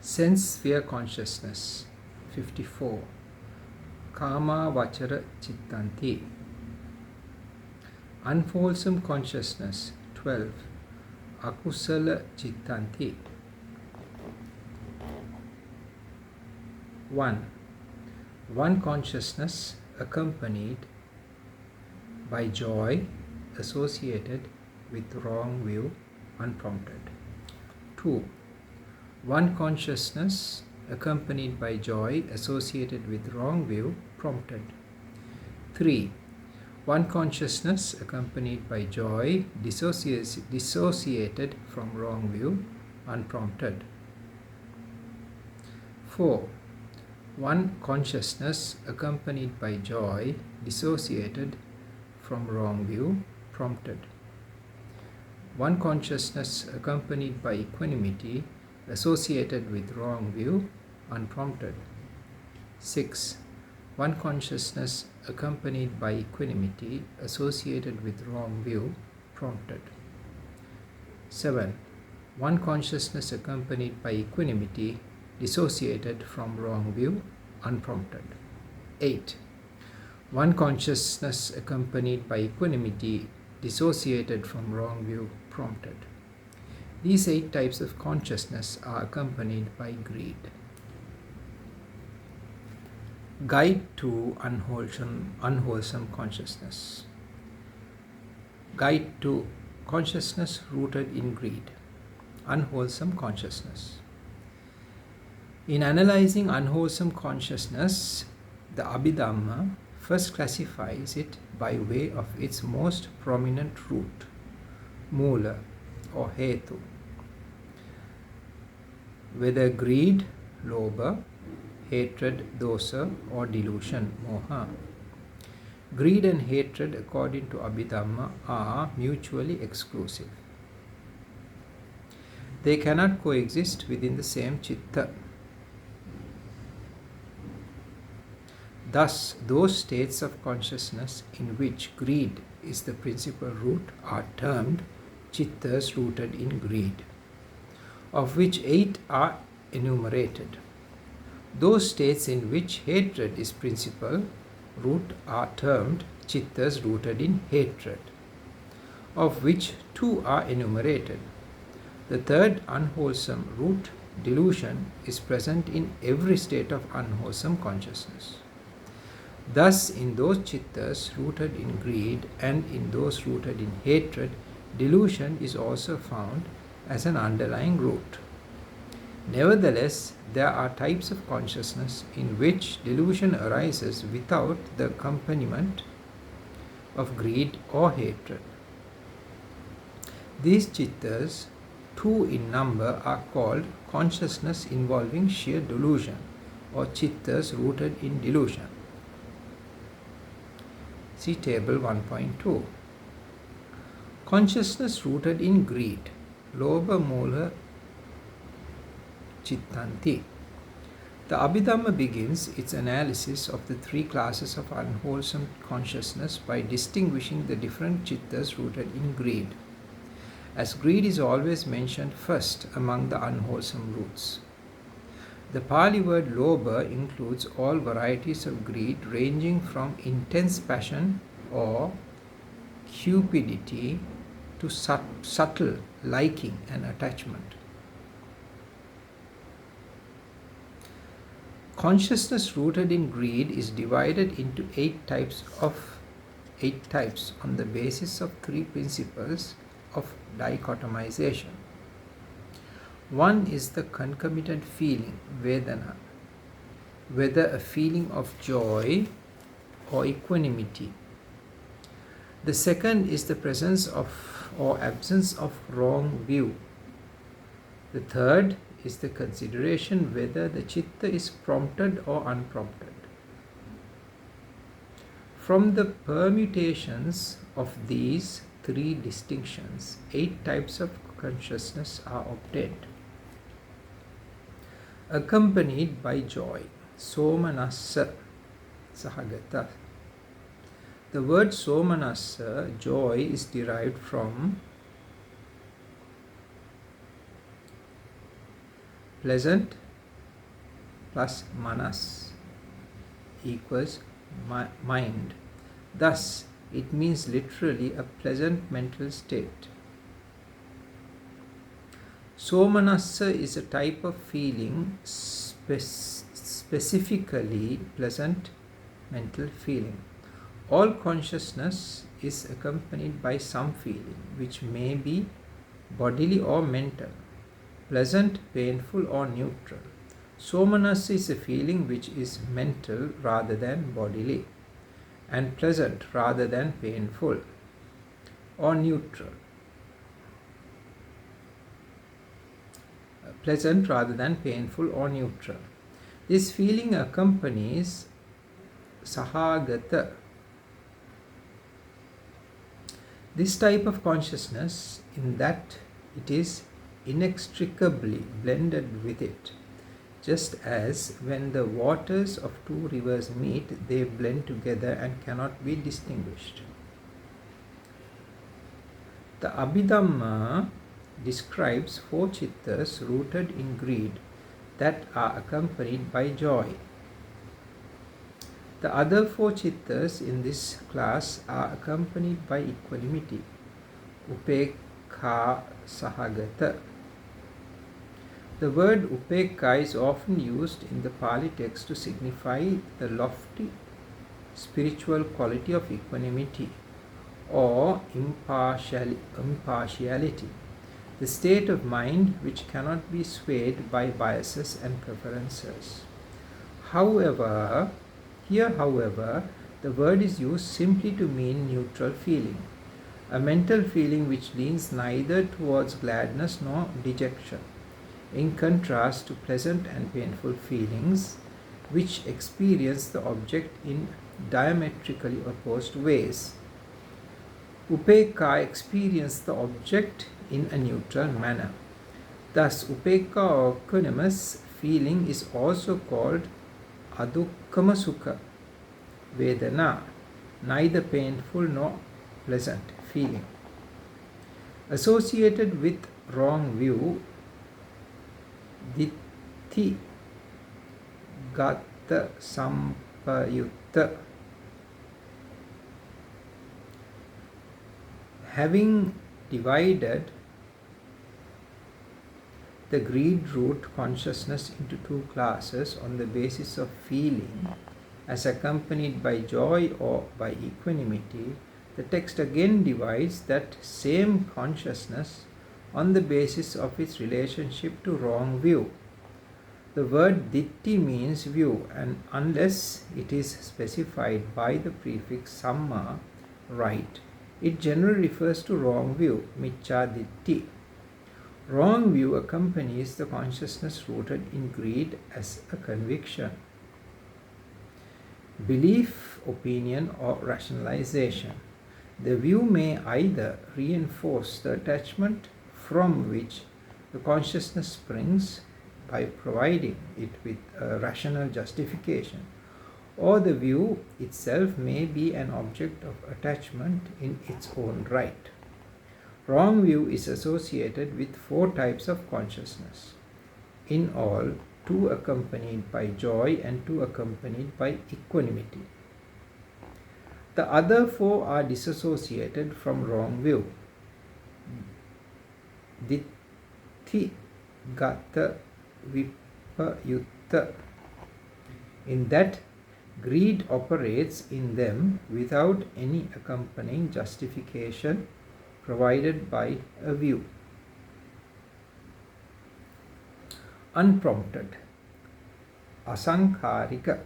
Sense sphere consciousness 54. Kama vachara chittanti. Unwholesome consciousness 12. Akusala chittanti. 1. One consciousness accompanied by joy associated with wrong view unprompted. 2. One consciousness accompanied by joy associated with wrong view prompted. 3. One consciousness accompanied by joy dissociated from wrong view unprompted. 4. One consciousness accompanied by joy dissociated from wrong view prompted. One consciousness accompanied by equanimity associated with wrong view unprompted. 6. One consciousness accompanied by equanimity associated with wrong view prompted. 7. One consciousness accompanied by equanimity dissociated from wrong view unprompted. 8. One consciousness accompanied by equanimity dissociated from wrong view prompted. These 8 types of consciousness are accompanied by greed. Guide to unwholesome consciousness. Guide to consciousness rooted in greed. Unwholesome consciousness. In analyzing unwholesome consciousness, the Abhidhamma first classifies it by way of its most prominent root, Mula or Hetu, whether greed, lobha, hatred, dosa, or delusion, moha. Greed and hatred, according to Abhidhamma, are mutually exclusive. They cannot coexist within the same citta. Thus, those states of consciousness in which greed is the principal root are termed chittas rooted in greed, of which 8 are enumerated. Those states in which hatred is principal root are termed chittas rooted in hatred, of which 2 are enumerated. The third unwholesome root, delusion, is present in every state of unwholesome consciousness. Thus, in those chittas rooted in greed and in those rooted in hatred, delusion is also found as an underlying root. Nevertheless, there are types of consciousness in which delusion arises without the accompaniment of greed or hatred. These chittas, 2 in number, are called consciousness involving sheer delusion or chittas rooted in delusion. See table 1.2. Consciousness rooted in greed, lobha mula chittanti. The Abhidhamma begins its analysis of the 3 classes of unwholesome consciousness by distinguishing the different chittas rooted in greed, as greed is always mentioned first among the unwholesome roots. The Pali word lobha includes all varieties of greed ranging from intense passion or cupidity to subtle liking and attachment. Consciousness rooted in greed is divided into 8 types on the basis of 3 principles of dichotomization. 1 is the concomitant feeling, vedana, whether a feeling of joy or equanimity. The second is the presence of or absence of wrong view. The third is the consideration whether the chitta is prompted or unprompted. From the permutations of these 3 distinctions, 8 types of consciousness are obtained. Accompanied by joy, somanassa sahagata. The word somanassa, joy, is derived from pleasant, plus manas equals mind. Thus, it means literally a pleasant mental state. Somanassa is a type of feeling, specifically pleasant mental feeling. All consciousness is accompanied by some feeling, which may be bodily or mental, pleasant, painful, or neutral. Somanassa is a feeling which is mental rather than bodily, and pleasant rather than painful, or neutral. Pleasant rather than painful or neutral. This feeling accompanies sahagata. This type of consciousness, in that it is inextricably blended with it. Just as when the waters of two rivers meet, they blend together and cannot be distinguished. The Abhidhamma describes four chittas rooted in greed that are accompanied by joy. The other four chittas in this class are accompanied by equanimity, upekha sahagata. The word upekha is often used in the Pali text to signify the lofty spiritual quality of equanimity or impartiality, the state of mind which cannot be swayed by biases and preferences. However, the word is used simply to mean neutral feeling, a mental feeling which leans neither towards gladness nor dejection, in contrast to pleasant and painful feelings which experience the object in diametrically opposed ways. Upekha experiences the object in a neutral manner. Thus, upekha or equanimous feeling is also called adukkama sukha vedana, neither painful nor pleasant feeling. Associated with wrong view, ditti gata sampayutta, having divided the greed root consciousness into two classes on the basis of feeling as accompanied by joy or by equanimity, the text again divides that same consciousness on the basis of its relationship to wrong view. The word ditti means view, and unless it is specified by the prefix samma, right, it generally refers to wrong view, miccha ditti. Wrong view accompanies the consciousness rooted in greed as a conviction, belief, opinion, or rationalization. The view may either reinforce the attachment from which the consciousness springs by providing it with a rational justification, or the view itself may be an object of attachment in its own right. Wrong view is associated with four types of consciousness. In all, two accompanied by joy and two accompanied by equanimity. The other four are disassociated from wrong view. Ditti gata vipayutta, in that greed operates in them without any accompanying justification provided by a view. Unprompted, asankharika.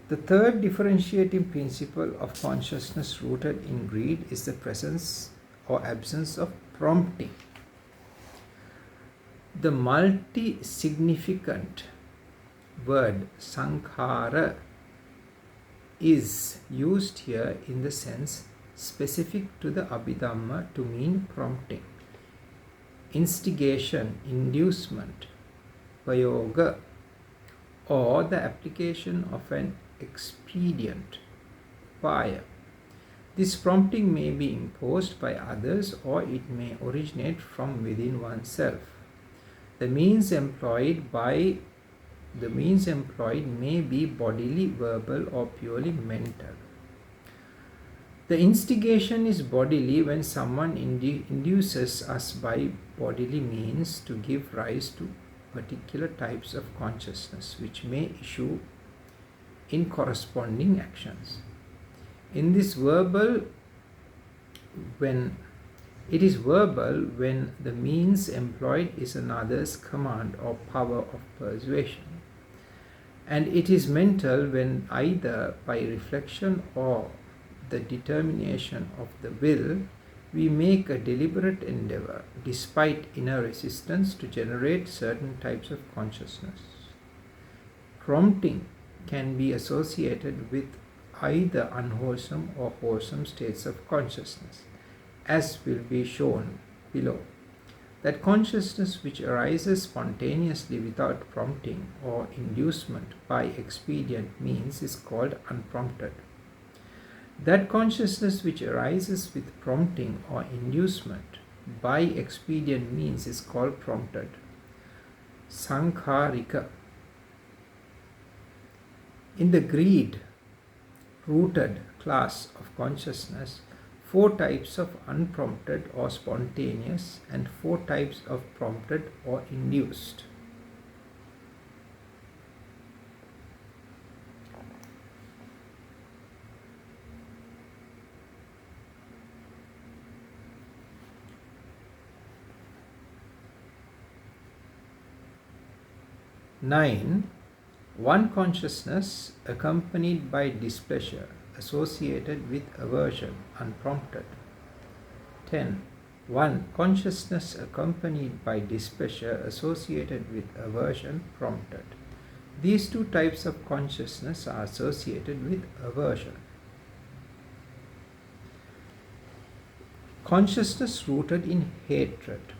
The third differentiating principle of consciousness rooted in greed is the presence or absence of prompting. The multi-significant word sanghara is used here in the sense specific to the Abhidhamma to mean prompting, instigation, inducement, payoga, or the application of an expedient, paya. This prompting may be imposed by others or it may originate from within oneself. The means employed by the means employed may be bodily, verbal, or purely mental. The instigation is bodily when someone induces us by bodily means to give rise to particular types of consciousness which may issue in corresponding actions. It is verbal when the means employed is another's command or power of persuasion, and it is mental when either by reflection or the determination of the will we make a deliberate endeavor, despite inner resistance, to generate certain types of consciousness. Prompting can be associated with either unwholesome or wholesome states of consciousness, as will be shown below. That consciousness which arises spontaneously without prompting or inducement by expedient means is called unprompted. That consciousness which arises with prompting or inducement by expedient means is called prompted. Sankharika. In the greed-rooted class of consciousness, 4 types of unprompted or spontaneous and 4 types of prompted or induced. Nine, one consciousness accompanied by displeasure, associated with aversion, unprompted. 10. One consciousness accompanied by displeasure, associated with aversion, prompted. These 2 types of consciousness are associated with aversion. Consciousness rooted in hatred.